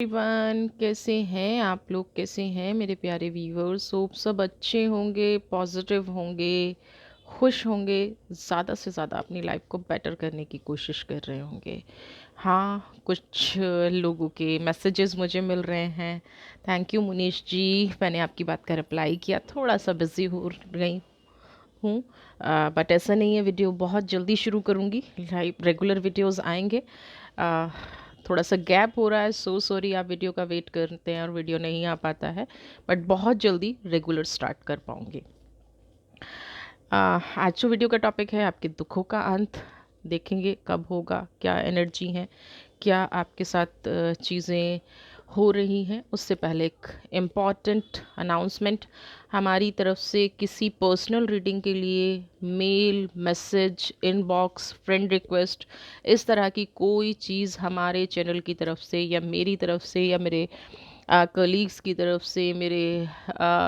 Everyone, कैसे हैं आप लोग? कैसे हैं मेरे प्यारे व्यूअर्स? होप सब अच्छे होंगे, पॉजिटिव होंगे, खुश होंगे, ज़्यादा से ज़्यादा अपनी लाइफ को बेटर करने की कोशिश कर रहे होंगे। हाँ, कुछ लोगों के मैसेजेस मुझे मिल रहे हैं। थैंक यू मुनीश जी, मैंने आपकी बात का रिप्लाई किया। थोड़ा सा बिज़ी हो गई हूँ, बट ऐसा नहीं है, वीडियो बहुत जल्दी शुरू करूँगी। लाइव रेगुलर वीडियोस आएंगे। आ, थोड़ा सा गैप हो रहा है, सो सॉरी। आप वीडियो का वेट करते हैं और वीडियो नहीं आ पाता है, बट बहुत जल्दी रेगुलर स्टार्ट कर पाऊँगी। आज जो वीडियो का टॉपिक है, आपके दुखों का अंत। देखेंगे कब होगा, क्या एनर्जी है, क्या आपके साथ चीज़ें हो रही हैं। उससे पहले एक इम्पॉर्टेंट अनाउंसमेंट, हमारी तरफ से किसी पर्सनल रीडिंग के लिए mail, message, inbox, friend request, इस तरह की कोई चीज़ हमारे चैनल की तरफ से या मेरी तरफ से या मेरे कलीग्स की तरफ से, मेरे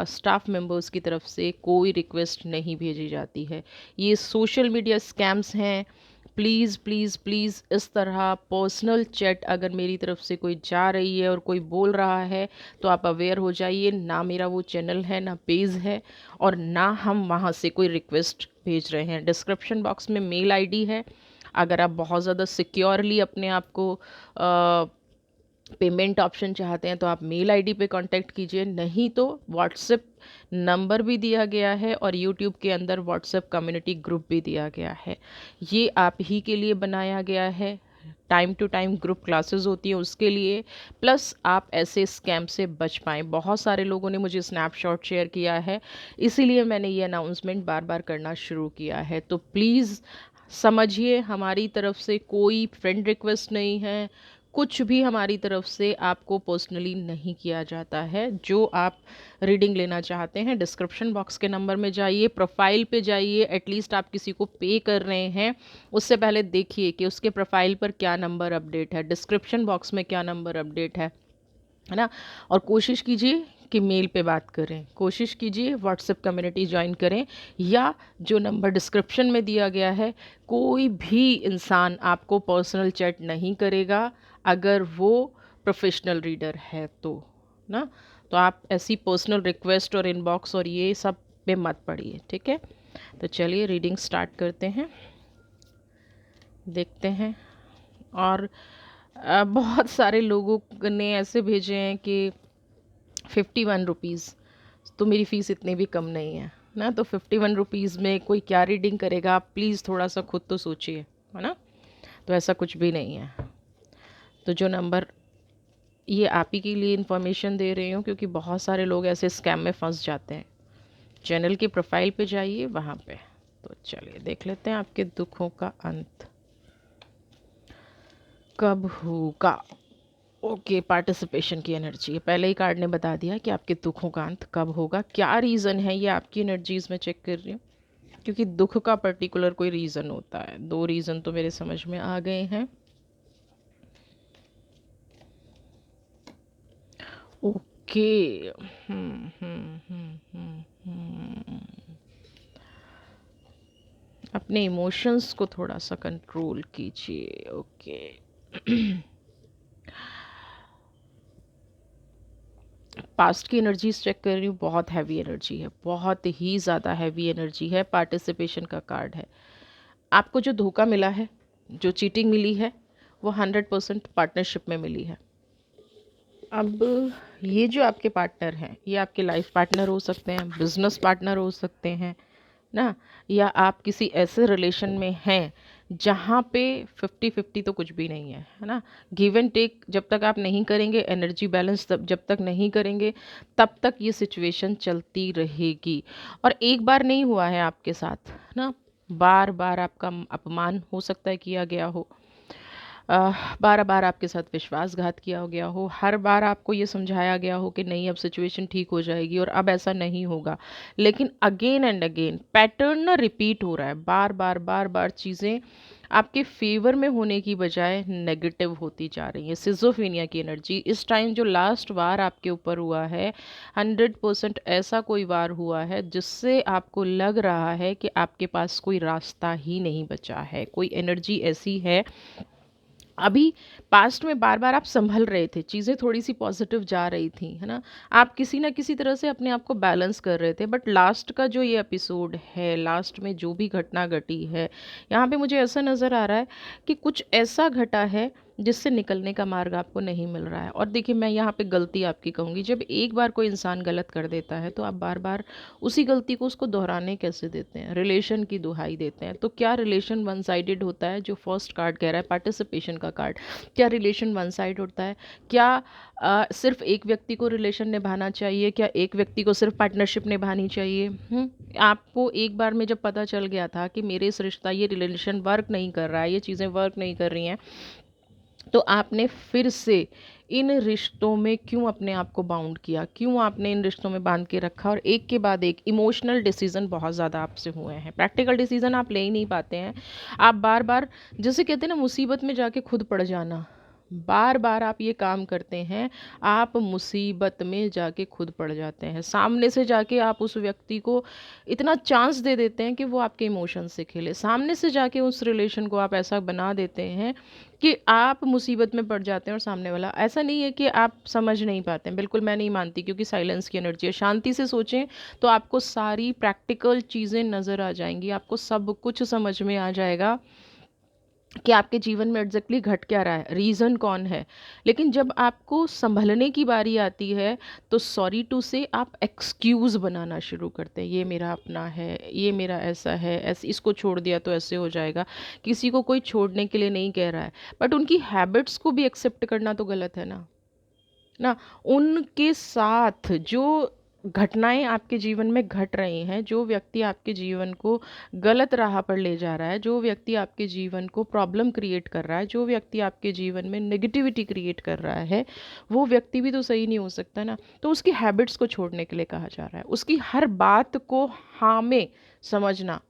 स्टाफ मेंबर्स की तरफ से कोई रिक्वेस्ट नहीं भेजी जाती है। ये सोशल मीडिया स्कैम्स हैं। प्लीज़ प्लीज़ प्लीज़, इस तरह पर्सनल चैट अगर मेरी तरफ से कोई जा रही है और कोई बोल रहा है तो आप अवेयर हो जाइए। ना मेरा वो चैनल है, ना पेज है, और ना हम वहाँ से कोई रिक्वेस्ट भेज रहे हैं। डिस्क्रिप्शन बॉक्स में मेल आईडी है। अगर आप बहुत ज़्यादा सिक्योरली अपने आप को पेमेंट ऑप्शन चाहते हैं तो आप मेल आईडी पे कांटेक्ट कीजिए, नहीं तो व्हाट्सएप नंबर भी दिया गया है और यूट्यूब के अंदर व्हाट्सएप कम्युनिटी ग्रुप भी दिया गया है। ये आप ही के लिए बनाया गया है। Time to time group classes होती हैं उसके लिए, प्लस आप ऐसे स्कैम से बच पाएँ। बहुत सारे लोगों ने मुझे स्नैपशॉट शेयर किया है, इसीलिए मैंने ये अनाउंसमेंट बार बार करना शुरू किया है। तो प्लीज़ समझिए, हमारी तरफ से कोई फ्रेंड रिक्वेस्ट नहीं है, कुछ भी हमारी तरफ से आपको पर्सनली नहीं किया जाता है। जो आप रीडिंग लेना चाहते हैं, डिस्क्रिप्शन बॉक्स के नंबर में जाइए, प्रोफाइल पे जाइए। एटलीस्ट आप किसी को पे कर रहे हैं, उससे पहले देखिए कि उसके प्रोफाइल पर क्या नंबर अपडेट है, डिस्क्रिप्शन बॉक्स में क्या नंबर अपडेट है ना। और कोशिश कीजिए कि मेल पे बात करें, कोशिश कीजिए व्हाट्सएप कम्युनिटी ज्वाइन करें, या जो नंबर डिस्क्रिप्शन में दिया गया है, कोई भी इंसान आपको पर्सनल चैट नहीं करेगा अगर वो प्रोफेशनल रीडर है तो ना। तो आप ऐसी पर्सनल रिक्वेस्ट और इनबॉक्स और ये सब पे मत पड़िए, ठीक है। तो चलिए रीडिंग स्टार्ट करते हैं, देखते हैं। और बहुत सारे लोगों ने ऐसे भेजे हैं कि 51 रुपीज़, तो मेरी फ़ीस इतनी भी कम नहीं है ना। तो 51 रुपीज़ में कोई क्या रीडिंग करेगा? आप प्लीज़ थोड़ा सा खुद तो सोचिए, है ना। तो ऐसा कुछ भी नहीं है। तो जो नंबर, ये आप ही के लिए इन्फॉर्मेशन दे रही हूँ क्योंकि बहुत सारे लोग ऐसे स्कैम में फंस जाते हैं। चैनल की प्रोफाइल पे जाइए, वहाँ पे। तो चलिए देख लेते हैं आपके दुखों का अंत कब होगा। ओके, पार्टिसिपेशन की एनर्जी है। पहले ही कार्ड ने बता दिया कि आपके दुखों का अंत कब होगा। क्या रीज़न है, ये आपकी एनर्जीज में चेक कर रही हूँ, क्योंकि दुख का पर्टिकुलर कोई रीज़न होता है। 2 रीज़न तो मेरे समझ में आ गए हैं। ओके। अपने इमोशंस को थोड़ा सा कंट्रोल कीजिए। ओके। पास्ट की एनर्जीज चेक कर रही हूँ, बहुत हैवी एनर्जी है, बहुत ही ज़्यादा हैवी एनर्जी है। पार्टिसिपेशन का कार्ड है। आपको जो धोखा मिला है, जो चीटिंग मिली है, वो 100% पार्टनरशिप में मिली है। अब ये जो आपके पार्टनर हैं, ये आपके लाइफ पार्टनर हो सकते हैं, बिजनेस पार्टनर हो सकते हैं ना, या आप किसी ऐसे रिलेशन में हैं जहाँ पे 50-50 तो कुछ भी नहीं है ना। गिव एंड टेक जब तक आप नहीं करेंगे, एनर्जी बैलेंस तब जब तक नहीं करेंगे, तब तक ये सिचुएशन चलती रहेगी। और एक बार नहीं हुआ है आपके साथ ना, बार बार आपका अपमान हो सकता है किया गया हो, बार बार आपके साथ विश्वासघात किया गया हो, हर बार आपको ये समझाया गया हो कि नहीं अब सिचुएशन ठीक हो जाएगी और अब ऐसा नहीं होगा, लेकिन अगेन एंड अगेन पैटर्न ना रिपीट हो रहा है। बार बार बार बार चीज़ें आपके फेवर में होने की बजाय नेगेटिव होती जा रही है। सिजोफेनिया की एनर्जी इस टाइम, जो लास्ट वार आपके ऊपर हुआ है, 100% ऐसा कोई वार हुआ है जिससे आपको लग रहा है कि आपके पास कोई रास्ता ही नहीं बचा है। कोई एनर्जी ऐसी है अभी पास्ट में बार-बार आप सँभल रहे थे, चीज़ें थोड़ी-सी पॉज़िटिव जा रही थी, है ना? आप किसी न किसी तरह से अपने आप को बैलेंस कर रहे थे, बट लास्ट का जो ये एपिसोड है, लास्ट में जो भी घटना घटी है, यहाँ पे मुझे ऐसा नज़र आ रहा है कि कुछ ऐसा घटा है, जिससे निकलने का मार्ग आपको नहीं मिल रहा है। और देखिए, मैं यहाँ पे गलती आपकी कहूँगी, जब एक बार कोई इंसान गलत कर देता है, तो आप बार-बार उसी गलती को उसको दोहराने कैसे देते हैं? रिलेशन की दुहाई देते हैं। तो क्या रिलेशन वन साइडेड होता है? जो फर्स्ट कार्ड कह रहा है पार्टिसिपेशन का कार्ड, क्या रिलेशन वन साइड होता है? क्या सिर्फ एक व्यक्ति को रिलेशन निभाना चाहिए? क्या एक व्यक्ति को सिर्फ पार्टनरशिप निभानी चाहिए? आपको एक बार में जब पता चल गया था कि मेरे इस रिश्ता, ये रिलेशन वर्क नहीं कर रहा है, ये चीज़ें वर्क नहीं कर रही हैं, तो आपने फिर से इन रिश्तों में क्यों अपने आप को बाउंड किया? क्यों आपने इन रिश्तों में बांध के रखा? और एक के बाद एक इमोशनल डिसीज़न बहुत ज़्यादा आपसे हुए हैं। प्रैक्टिकल डिसीज़न आप ले ही नहीं पाते हैं। आप बार-बार, जैसे कहते हैं ना, मुसीबत में जाके खुद पड़ जाना। बार-बार आप ये काम करते हैं, आप मुसीबत में जाके खुद पड़ जाते हैं। सामने से जाके आप उस व्यक्ति को इतना चांस दे देते हैं कि वो आपके इमोशंस से खेले। सामने से जाके उस रिलेशन को आप ऐसा बना देते हैं कि आप मुसीबत में पड़ जाते हैं, और सामने वाला, ऐसा नहीं है कि आप समझ नहीं पाते हैं, बिल्कुल मैं नहीं मानती, क्योंकि साइलेंस की एनर्जी है। शांति से सोचें तो आपको सारी प्रैक्टिकल चीज़ें नज़र आ जाएँगी, आपको सब कुछ समझ में आ जाएगा कि आपके जीवन में एग्जैक्टली घट क्या रहा है, रीज़न कौन है। लेकिन जब आपको संभलने की बारी आती है, तो सॉरी टू से आप एक्सक्यूज़ बनाना शुरू करते हैं। ये मेरा अपना है, ये मेरा ऐसा है, ऐसे इसको छोड़ दिया तो ऐसे हो जाएगा। किसी को कोई छोड़ने के लिए नहीं कह रहा है, बट उनकी हैबिट्स को भी एक्सेप्ट करना तो गलत है ना। ना, उनके साथ जो घटनाएँ आपके जीवन में घट रही हैं, जो व्यक्ति आपके जीवन को गलत राह पर ले जा रहा है, जो व्यक्ति आपके जीवन को प्रॉब्लम क्रिएट कर रहा है, जो व्यक्ति आपके जीवन में नेगेटिविटी क्रिएट कर रहा है, वो व्यक्ति भी तो सही नहीं हो सकता ना। तो उसकी हैबिट्स को छोड़ने के लिए कहा जा रहा है। उसकी हर बात को हाँ में समझना।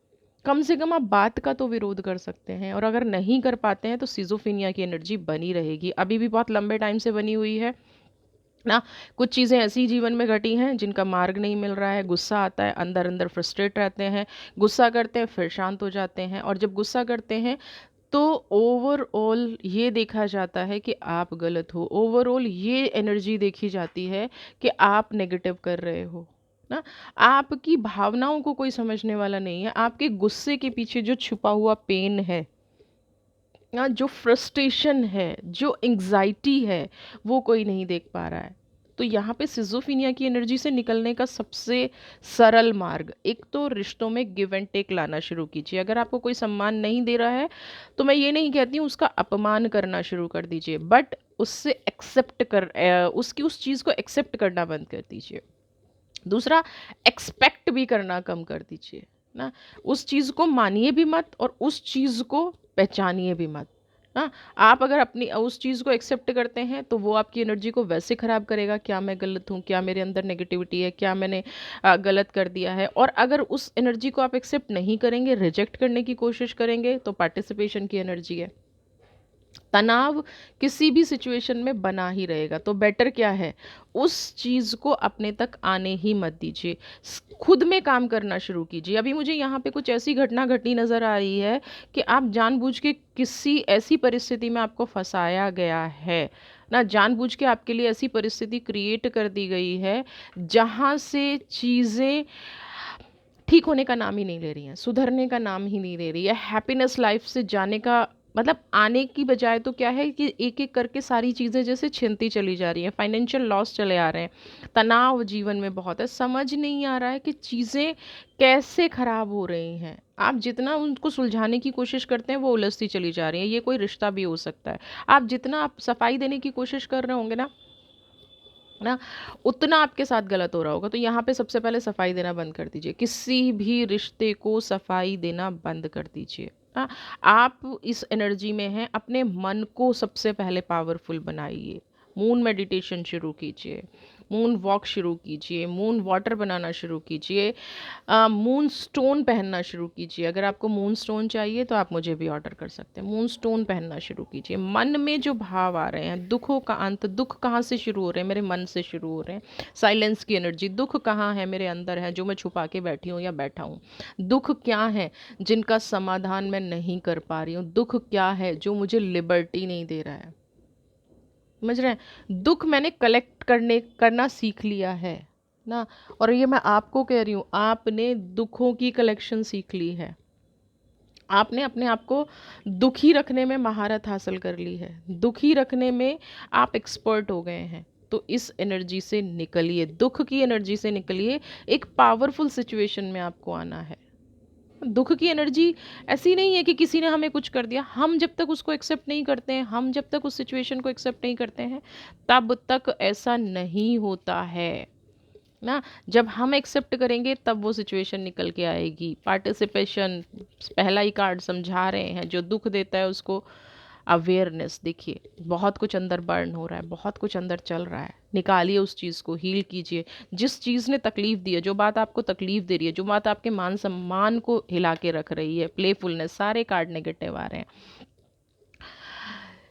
कम से कम आप बात का तो विरोध कर सकते हैं, और अगर नहीं कर पाते हैं, तो सिज़ोफ्रेनिया की एनर्जी बनी रहेगी। अभी भी बहुत लंबे टाइम से बनी हुई है। ना, कुछ चीज़ें ऐसी जीवन में घटी हैं जिनका मार्ग नहीं मिल रहा है, गुस्सा आता है, अंदर अंदर फ्रस्ट्रेट रहते हैं, गुस्सा करते हैं, फिर शांत हो जाते हैं, और जब गुस्सा करते हैं, तो ओवरऑल ये देखा जाता है कि आप गलत हो। ओवरऑल ये एनर्जी देखी जाती है कि आप नेगेटिव कर रहे हो ना। आपकी भावनाओं को कोई समझने वाला नहीं है। आपके गुस्से के पीछे जो छुपा हुआ पेन है, जो फ्रस्ट्रेशन है, जो एंग्जाइटी है, वो कोई नहीं देख पा रहा है। तो यहाँ पे सिज़ोफ्रेनिया की एनर्जी से निकलने का सबसे सरल मार्ग, एक तो रिश्तों में गिव एंड टेक लाना शुरू कीजिए। अगर आपको कोई सम्मान नहीं दे रहा है, तो मैं ये नहीं कहती हूँ उसका अपमान करना शुरू कर दीजिए, बट उससे उसकी उस चीज़ को एक्सेप्ट करना बंद कर दीजिए। दूसरा, एक्सपेक्ट भी करना कम कर दीजिए ना। उस चीज़ को मानिए भी मत, और उस चीज़ को पहचानिए भी मत ना। आप अगर अपनी उस चीज़ को एक्सेप्ट करते हैं, तो वो आपकी एनर्जी को वैसे ख़राब करेगा, क्या मैं गलत हूँ, क्या मेरे अंदर नेगेटिविटी है, क्या मैंने गलत कर दिया है। और अगर उस एनर्जी को आप एक्सेप्ट नहीं करेंगे, रिजेक्ट करने की कोशिश करेंगे, तो पार्टिसिपेशन की एनर्जी है। तनाव किसी भी सिचुएशन में बना ही रहेगा। तो बेटर क्या है, उस चीज़ को अपने तक आने ही मत दीजिए। खुद में काम करना शुरू कीजिए। अभी मुझे यहाँ पे कुछ ऐसी घटना घटी नज़र आ रही है कि आप जानबूझ के किसी ऐसी परिस्थिति में आपको फंसाया गया है ना, जानबूझ के आपके लिए ऐसी परिस्थिति क्रिएट कर दी गई है जहाँ से चीज़ें ठीक होने का नाम ही नहीं ले रही हैं, सुधरने का नाम ही नहीं ले रही है। हैप्पीनेस लाइफ से जाने का मतलब, आने की बजाय तो क्या है कि एक-एक करके सारी चीज़ें जैसे छिनती चली जा रही हैं, फाइनेंशियल लॉस चले आ रहे हैं, तनाव जीवन में बहुत है, समझ नहीं आ रहा है कि चीज़ें कैसे खराब हो रही हैं। आप जितना उनको सुलझाने की कोशिश करते हैं, वो उलझती चली जा रही हैं। ये कोई रिश्ता भी हो सकता है। आप जितना आप सफाई देने की कोशिश कर रहे होंगे ना, उतना आपके साथ गलत हो रहा होगा। तो यहाँ पे सबसे पहले सफाई देना बंद कर दीजिए। किसी भी रिश्ते को सफाई देना बंद कर दीजिए। हाँ, आप इस एनर्जी में हैं, अपने मन को सबसे पहले पावरफुल बनाइए। मून मेडिटेशन शुरू कीजिए, मून वॉक शुरू कीजिए, मून वाटर बनाना शुरू कीजिए, मून स्टोन पहनना शुरू कीजिए। अगर आपको मून स्टोन चाहिए तो आप मुझे भी ऑर्डर कर सकते हैं। मून स्टोन पहनना शुरू कीजिए। मन में जो भाव आ रहे हैं, दुखों का अंत, दुख कहाँ से शुरू हो रहे हैं? मेरे मन से शुरू हो रहे हैं। साइलेंस की एनर्जी, दुख कहाँ है? मेरे अंदर है, जो मैं छुपा के बैठी हूँ या बैठा हूँ। दुख क्या है जिनका समाधान मैं नहीं कर पा रही हूँ? दुख क्या है जो मुझे लिबर्टी नहीं दे रहा है? समझ रहे हैं? दुख मैंने कलेक्ट करना सीख लिया है ना। और ये मैं आपको कह रही हूँ, आपने दुखों की कलेक्शन सीख ली है। आपने अपने आप को दुखी रखने में महारत हासिल कर ली है। दुखी रखने में आप एक्सपर्ट हो गए हैं। तो इस एनर्जी से निकलिए, दुख की एनर्जी से निकलिए। एक पावरफुल सिचुएशन में आपको आना है। दुख की एनर्जी ऐसी नहीं है कि किसी ने हमें कुछ कर दिया, हम जब तक उसको एक्सेप्ट नहीं करते हैं, हम जब तक उस सिचुएशन को एक्सेप्ट नहीं करते हैं, तब तक ऐसा नहीं होता है ना। जब हम एक्सेप्ट करेंगे तब वो सिचुएशन निकल के आएगी। पार्टिसिपेशन, पहला ही कार्ड समझा रहे हैं, जो दुख देता है उसको अवेयरनेस। देखिए, बहुत कुछ अंदर बर्न हो रहा है, बहुत कुछ अंदर चल रहा है। निकालिए उस चीज़ को, हील कीजिए। जिस चीज़ ने तकलीफ दी है, जो बात आपको तकलीफ दे रही है, जो बात आपके मान सम्मान को हिला के रख रही है, प्लेफुलनेस, सारे कार्ड नेगेटिव आ रहे हैं।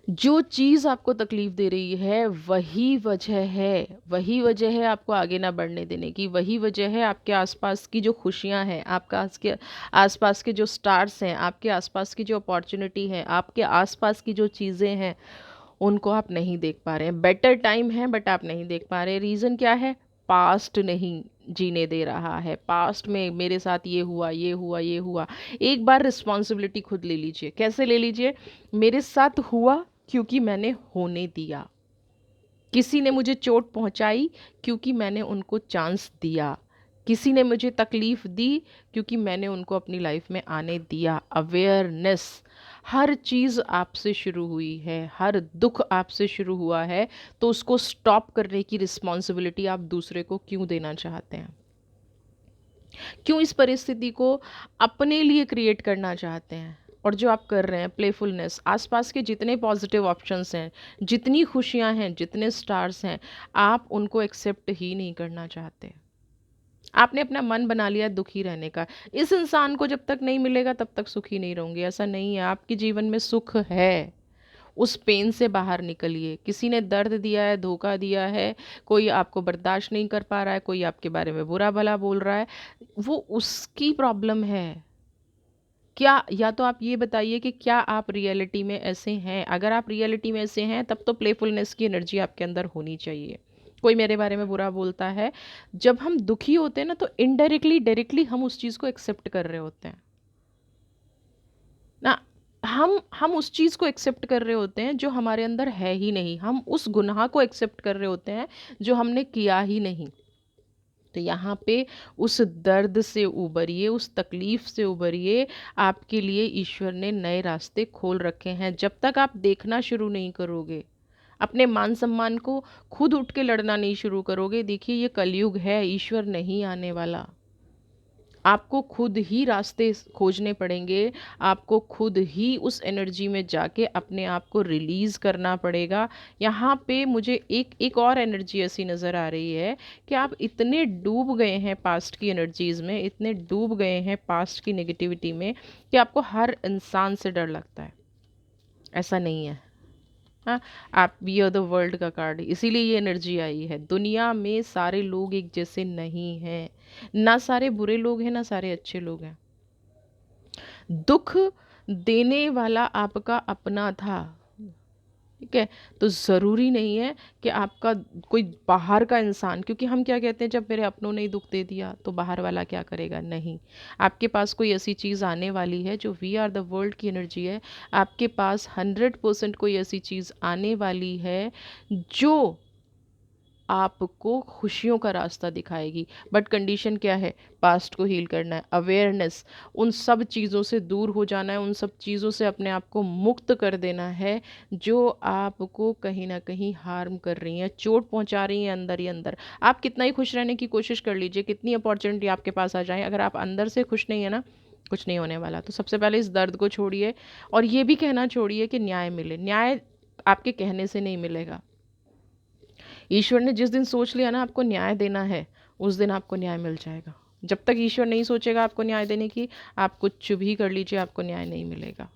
जो चीज़ आपको तकलीफ दे रही है वही वजह है आपको आगे ना बढ़ने देने की। वही वजह है आपके आसपास की जो खुशियां हैं, आपका के आसपास के जो स्टार्स हैं, आपके आसपास की जो अपॉर्चुनिटी है, आपके आसपास की जो चीज़ें हैं, उनको आप नहीं देख पा रहे हैं। बेटर टाइम है बट आप नहीं देख पा रहे। रीज़न क्या है? पास्ट नहीं जीने दे रहा है। पास्ट में मेरे साथ ये हुआ, ये हुआ, ये हुआ। एक बार रिस्पॉन्सिबिलिटी खुद ले लीजिए। कैसे ले लीजिए? मेरे साथ हुआ क्योंकि मैंने होने दिया। किसी ने मुझे चोट पहुंचाई क्योंकि मैंने उनको चांस दिया। किसी ने मुझे तकलीफ दी क्योंकि मैंने उनको अपनी लाइफ में आने दिया। अवेयरनेस। हर चीज़ आपसे शुरू हुई है, हर दुख आपसे शुरू हुआ है, तो उसको स्टॉप करने की रिस्पॉन्सिबिलिटी आप दूसरे को क्यों देना चाहते हैं? क्यों इस परिस्थिति को अपने लिए क्रिएट करना चाहते हैं? और जो आप कर रहे हैं, प्लेफुलनेस, आसपास के जितने पॉजिटिव ऑप्शंस हैं, जितनी खुशियां हैं, जितने स्टार्स हैं, आप उनको एक्सेप्ट ही नहीं करना चाहते। आपने अपना मन बना लिया दुखी रहने का। इस इंसान को जब तक नहीं मिलेगा तब तक सुखी नहीं रहूंगी, ऐसा नहीं है। आपके जीवन में सुख है। उस पेन से बाहर निकलिए। किसी ने दर्द दिया है, धोखा दिया है, कोई आपको बर्दाश्त नहीं कर पा रहा है, कोई आपके बारे में बुरा भला बोल रहा है, वो उसकी प्रॉब्लम है। क्या, या तो आप ये बताइए कि क्या आप रियलिटी में ऐसे हैं? अगर आप रियलिटी में ऐसे हैं तब तो प्लेफुलनेस की एनर्जी आपके अंदर होनी चाहिए। कोई मेरे बारे में बुरा बोलता है, जब हम दुखी होते हैं ना, तो इनडायरेक्टली डायरेक्टली हम उस चीज़ को एक्सेप्ट कर रहे होते हैं ना। हम उस चीज़ को एक्सेप्ट कर रहे होते हैं जो हमारे अंदर है ही नहीं। हम उस गुनाह को एक्सेप्ट कर रहे होते हैं जो हमने किया ही नहीं। तो यहाँ पे उस दर्द से उबरिए, उस तकलीफ से उबरिए। आपके लिए ईश्वर ने नए रास्ते खोल रखे हैं। जब तक आप देखना शुरू नहीं करोगे, अपने मान सम्मान को खुद उठ के लड़ना नहीं शुरू करोगे, देखिए ये कलयुग है, ईश्वर नहीं आने वाला। आपको खुद ही रास्ते खोजने पड़ेंगे। आपको खुद ही उस एनर्जी में जाके अपने आप को रिलीज़ करना पड़ेगा। यहाँ पे मुझे एक और एनर्जी ऐसी नज़र आ रही है कि आप इतने डूब गए हैं पास्ट की एनर्जीज़ में, इतने डूब गए हैं पास्ट की नेगेटिविटी में, कि आपको हर इंसान से डर लगता है। ऐसा नहीं है। हाँ, आप वी आर द वर्ल्ड का कार्ड, इसीलिए ये एनर्जी आई है। दुनिया में सारे लोग एक जैसे नहीं हैं। ना सारे बुरे लोग हैं, ना सारे अच्छे लोग हैं। दुख देने वाला आपका अपना था, ठीक है। तो ज़रूरी नहीं है कि आपका कोई बाहर का इंसान, क्योंकि हम क्या कहते हैं, जब मेरे अपनों ने ही दुख दे दिया तो बाहर वाला क्या करेगा? नहीं। आपके पास कोई ऐसी चीज़ आने वाली है जो वी आर द वर्ल्ड की एनर्जी है। आपके पास 100% कोई ऐसी चीज़ आने वाली है जो आपको खुशियों का रास्ता दिखाएगी। बट कंडीशन क्या है? पास्ट को हील करना है, अवेयरनेस, उन सब चीज़ों से दूर हो जाना है, उन सब चीज़ों से अपने आप को मुक्त कर देना है जो आपको कहीं ना कहीं हार्म कर रही हैं, चोट पहुंचा रही हैं अंदर ही अंदर। आप कितना ही खुश रहने की कोशिश कर लीजिए, कितनी अपॉर्चुनिटी आपके पास आ जाए, अगर आप अंदर से खुश नहीं है ना, कुछ नहीं होने वाला। तो सबसे पहले इस दर्द को छोड़िए, और ये भी कहना छोड़िए कि न्याय मिले। न्याय आपके कहने से नहीं मिलेगा। ईश्वर ने जिस दिन सोच लिया ना आपको न्याय देना है, उस दिन आपको न्याय मिल जाएगा। जब तक ईश्वर नहीं सोचेगा आपको न्याय देने की, आप कुछ भी कर लीजिए, आपको न्याय नहीं मिलेगा,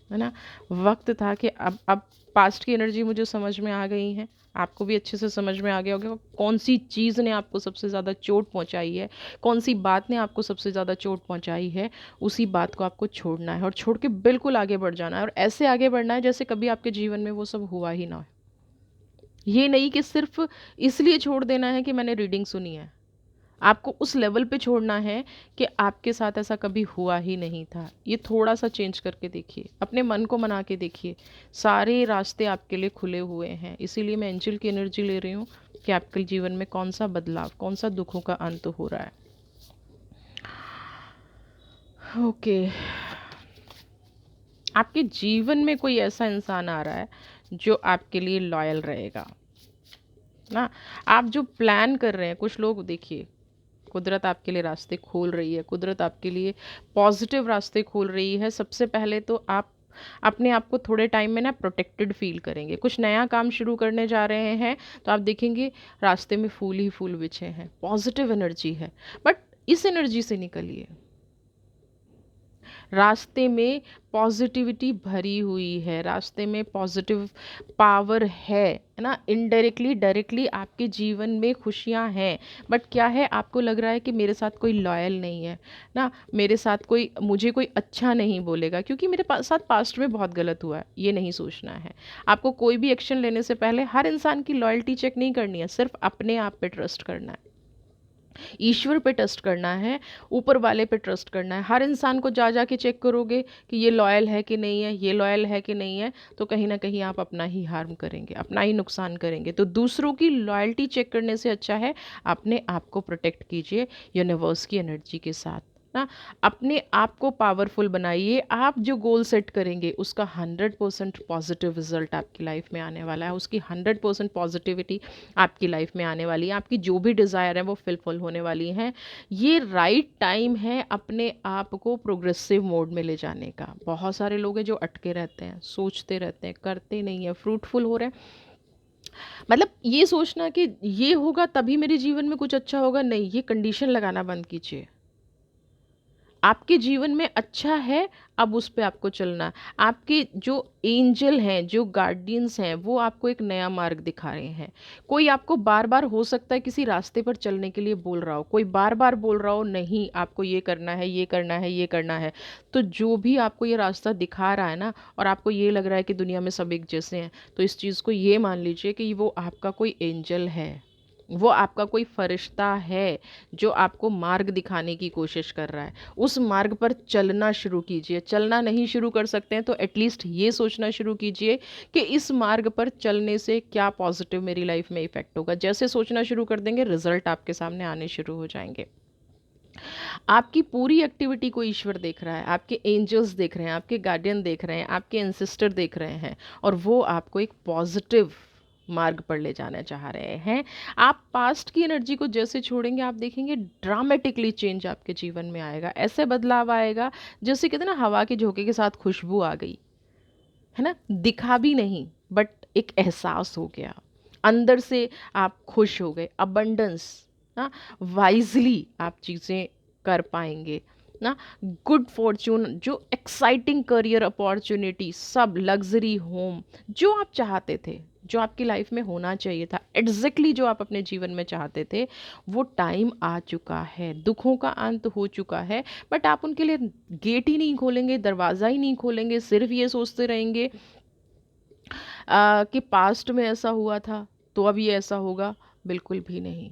है ना। वक्त था कि अब पास्ट की एनर्जी मुझे समझ में आ गई है, आपको भी अच्छे से समझ में आ गया होगा कौन सी चीज़ ने आपको सबसे ज़्यादा चोट पहुंचाई है, कौन सी बात ने आपको सबसे ज़्यादा चोट पहुंचाई है। उसी बात को आपको छोड़ना है और छोड़ के बिल्कुल आगे बढ़ जाना है, और ऐसे आगे बढ़ना है जैसे कभी आपके जीवन में वो सब हुआ ही ना हो। ये नहीं कि सिर्फ इसलिए छोड़ देना है कि मैंने रीडिंग सुनी है, आपको उस लेवल पे छोड़ना है कि आपके साथ ऐसा कभी हुआ ही नहीं था। ये थोड़ा सा चेंज करके देखिए, अपने मन को मना के देखिए, सारे रास्ते आपके लिए खुले हुए हैं। इसीलिए मैं एंजल की एनर्जी ले रही हूँ कि आपके जीवन में कौन सा बदलाव, कौन सा दुखों का अंत हो रहा है। ओके, आपके जीवन में कोई ऐसा इंसान आ रहा है जो आपके लिए लॉयल रहेगा ना। आप जो प्लान कर रहे हैं, कुछ लोग देखिए, कुदरत आपके लिए रास्ते खोल रही है, कुदरत आपके लिए पॉजिटिव रास्ते खोल रही है। सबसे पहले तो आप अपने आप को थोड़े टाइम में ना प्रोटेक्टेड फील करेंगे। कुछ नया काम शुरू करने जा रहे हैं तो आप देखेंगे रास्ते में फूल ही फूल बिछे हैं, पॉजिटिव एनर्जी है। बट इस एनर्जी से निकलिए, रास्ते में पॉजिटिविटी भरी हुई है, रास्ते में पॉजिटिव पावर है ना। इनडायरेक्टली डायरेक्टली आपके जीवन में खुशियां हैं, बट क्या है, आपको लग रहा है कि मेरे साथ कोई लॉयल नहीं है ना, मेरे साथ कोई, मुझे कोई अच्छा नहीं बोलेगा क्योंकि मेरे साथ पास्ट में बहुत गलत हुआ है। ये नहीं सोचना है। आपको कोई भी एक्शन लेने से पहले हर इंसान की लॉयल्टी चेक नहीं करनी है, सिर्फ अपने आप पे ट्रस्ट करना है, ईश्वर पे ट्रस्ट करना है, ऊपर वाले पे ट्रस्ट करना है। हर इंसान को जा जा के चेक करोगे कि ये लॉयल है कि नहीं है, ये लॉयल है कि नहीं है, तो कहीं ना कहीं आप अपना ही हार्म करेंगे, अपना ही नुकसान करेंगे। तो दूसरों की लॉयल्टी चेक करने से अच्छा है अपने आप को प्रोटेक्ट कीजिए यूनिवर्स की एनर्जी के साथ ना। अपने आप को पावरफुल बनाइए। आप जो गोल सेट करेंगे उसका 100% पॉजिटिव रिजल्ट आपकी लाइफ में आने वाला है, उसकी 100% पॉजिटिविटी आपकी लाइफ में आने वाली है, आपकी जो भी डिज़ायर है वो फुलफिल होने वाली हैं। ये राइट टाइम है अपने आप को प्रोग्रेसिव मोड में ले जाने का। बहुत सारे लोग हैं जो अटके रहते हैं, सोचते रहते हैं, करते नहीं है, फ्रूटफुल हो रहे हैं। मतलब ये सोचना कि ये होगा तभी मेरे जीवन में कुछ अच्छा होगा, नहीं, ये कंडीशन लगाना बंद कीजिए। आपके जीवन में अच्छा है, अब उस पे आपको चलना है। आपके जो एंजल हैं, जो गार्डियंस हैं, वो आपको एक नया मार्ग दिखा रहे हैं। कोई आपको बार बार हो सकता है किसी रास्ते पर चलने के लिए बोल रहा हो, कोई बार बार बोल रहा हो नहीं आपको ये करना है, ये करना है, ये करना है। तो जो भी आपको ये रास्ता दिखा रहा है ना, और आपको ये लग रहा है कि दुनिया में सब एक जैसे हैं, तो इस चीज़ को ये मान लीजिए कि वो आपका कोई एंजल है, वो आपका कोई फरिश्ता है जो आपको मार्ग दिखाने की कोशिश कर रहा है। उस मार्ग पर चलना शुरू कीजिए। चलना नहीं शुरू कर सकते हैं तो एटलीस्ट ये सोचना शुरू कीजिए कि इस मार्ग पर चलने से क्या पॉजिटिव मेरी लाइफ में इफेक्ट होगा। जैसे सोचना शुरू कर देंगे, रिजल्ट आपके सामने आने शुरू हो जाएंगे। आपकी पूरी एक्टिविटी को ईश्वर देख रहा है, आपके एंजल्स देख रहे हैं, आपके गार्डियन देख रहे हैं, आपके एंसेस्टर देख रहे हैं, और वो आपको एक पॉजिटिव मार्ग पर ले जाना चाह रहे हैं। आप पास्ट की एनर्जी को जैसे छोड़ेंगे, आप देखेंगे ड्रामेटिकली चेंज आपके जीवन में आएगा। ऐसे बदलाव आएगा जैसे कहते हैं ना, हवा के झोंके के साथ खुशबू आ गई, है ना। दिखा भी नहीं, बट एक एहसास हो गया, अंदर से आप खुश हो गए। अबंडेंस ना, वाइजली आप चीज़ें कर पाएंगे ना। गुड फॉर्चून, जो एक्साइटिंग करियर अपॉर्चुनिटी, सब लग्जरी होम, जो आप चाहते थे, जो आपकी लाइफ में होना चाहिए था, एग्जैक्टली जो आप अपने जीवन में चाहते थे, वो टाइम आ चुका है। दुखों का अंत हो चुका है, बट आप उनके लिए गेट ही नहीं खोलेंगे, दरवाज़ा ही नहीं खोलेंगे, सिर्फ ये सोचते रहेंगे कि पास्ट में ऐसा हुआ था तो अब ये ऐसा होगा। बिल्कुल भी नहीं।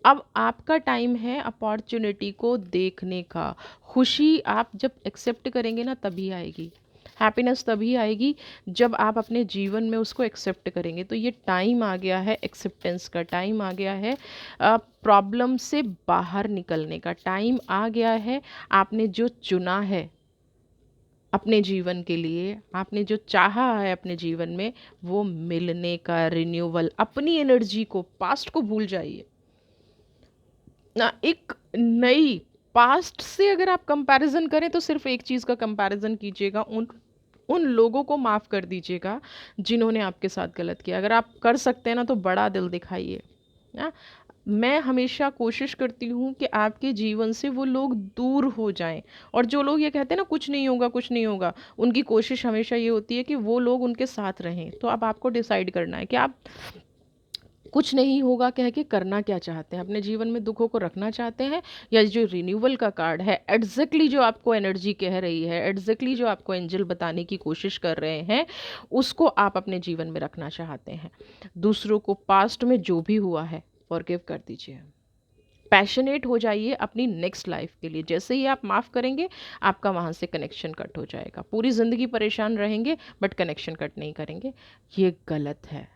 अब आपका टाइम है अपॉर्चुनिटी को देखने का। खुशी आप जब एक्सेप्ट करेंगे ना, तभी आएगी। हैप्पीनेस तभी आएगी जब आप अपने जीवन में उसको एक्सेप्ट करेंगे। तो ये टाइम आ गया है, एक्सेप्टेंस का टाइम आ गया है, प्रॉब्लम से बाहर निकलने का टाइम आ गया है। आपने जो चुना है अपने जीवन के लिए, आपने जो चाहा है अपने जीवन में, वो मिलने का, रिन्यूअल, अपनी एनर्जी को, पास्ट को भूल जाइए ना। एक नई, पास्ट से अगर आप कंपैरिजन करें तो सिर्फ एक चीज़ का कंपैरिजन कीजिएगा, उन उन लोगों को माफ़ कर दीजिएगा जिन्होंने आपके साथ गलत किया। अगर आप कर सकते हैं ना तो बड़ा दिल दिखाइए। ना, मैं हमेशा कोशिश करती हूँ कि आपके जीवन से वो लोग दूर हो जाएं। और जो लोग ये कहते हैं ना कुछ नहीं होगा कुछ नहीं होगा, उनकी कोशिश हमेशा ये होती है कि वो लोग उनके साथ रहें। तो अब आपको डिसाइड करना है कि आप कुछ नहीं होगा कह के करना क्या चाहते हैं, अपने जीवन में दुखों को रखना चाहते हैं, या जो रिन्यूअल का कार्ड है एग्जैक्टली जो आपको एनर्जी कह रही है, एग्जैक्टली जो आपको एंजल बताने की कोशिश कर रहे हैं, उसको आप अपने जीवन में रखना चाहते हैं। दूसरों को पास्ट में जो भी हुआ है फॉरगिव कर दीजिए। पैशनेट हो जाइए अपनी नेक्स्ट लाइफ के लिए। जैसे ही आप माफ़ करेंगे आपका वहाँ से कनेक्शन कट हो जाएगा। पूरी ज़िंदगी परेशान रहेंगे बट कनेक्शन कट नहीं करेंगे, ये गलत है।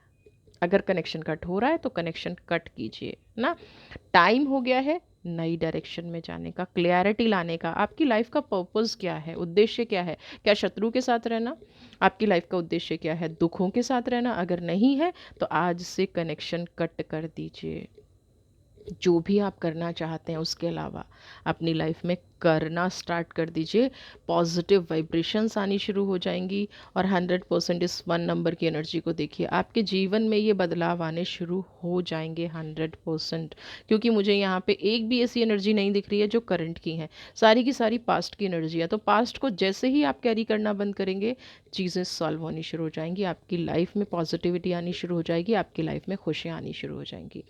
अगर कनेक्शन कट हो रहा है तो कनेक्शन कट कीजिए ना। टाइम हो गया है नई डायरेक्शन में जाने का, क्लियरिटी लाने का। आपकी लाइफ का पर्पस क्या है, उद्देश्य क्या है? क्या शत्रु के साथ रहना? आपकी लाइफ का उद्देश्य क्या है? दुखों के साथ रहना? अगर नहीं है तो आज से कनेक्शन कट कर दीजिए। जो भी आप करना चाहते हैं उसके अलावा अपनी लाइफ में करना स्टार्ट कर दीजिए। पॉजिटिव वाइब्रेशंस आनी शुरू हो जाएंगी और 100% इस 1 नंबर की एनर्जी को देखिए, आपके जीवन में ये बदलाव आने शुरू हो जाएंगे 100%। क्योंकि मुझे यहाँ पे एक भी ऐसी एनर्जी नहीं दिख रही है जो करंट की है, सारी की सारी पास्ट की एनर्जी है। तो पास्ट को जैसे ही आप कैरी करना बंद करेंगे चीज़ें सॉल्व होनी शुरू हो जाएंगी, आपकी लाइफ में पॉजिटिविटी आनी शुरू हो जाएगी, आपकी लाइफ में खुशियाँ आनी शुरू हो जाएंगी।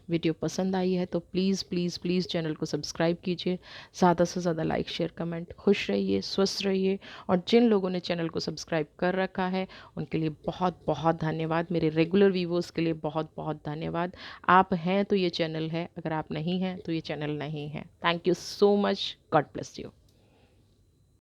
वीडियो पसंद आई है तो प्लीज़ प्लीज़ प्लीज़ चैनल को सब्सक्राइब कीजिए, ज़्यादा से ज़्यादा लाइक शेयर कमेंट। खुश रहिए, स्वस्थ रहिए। और जिन लोगों ने चैनल को सब्सक्राइब कर रखा है उनके लिए बहुत बहुत धन्यवाद। मेरे रेगुलर व्यूवर्स के लिए बहुत बहुत धन्यवाद। आप हैं तो ये चैनल है, अगर आप नहीं हैं तो ये चैनल नहीं है। Thank you so much. God bless you.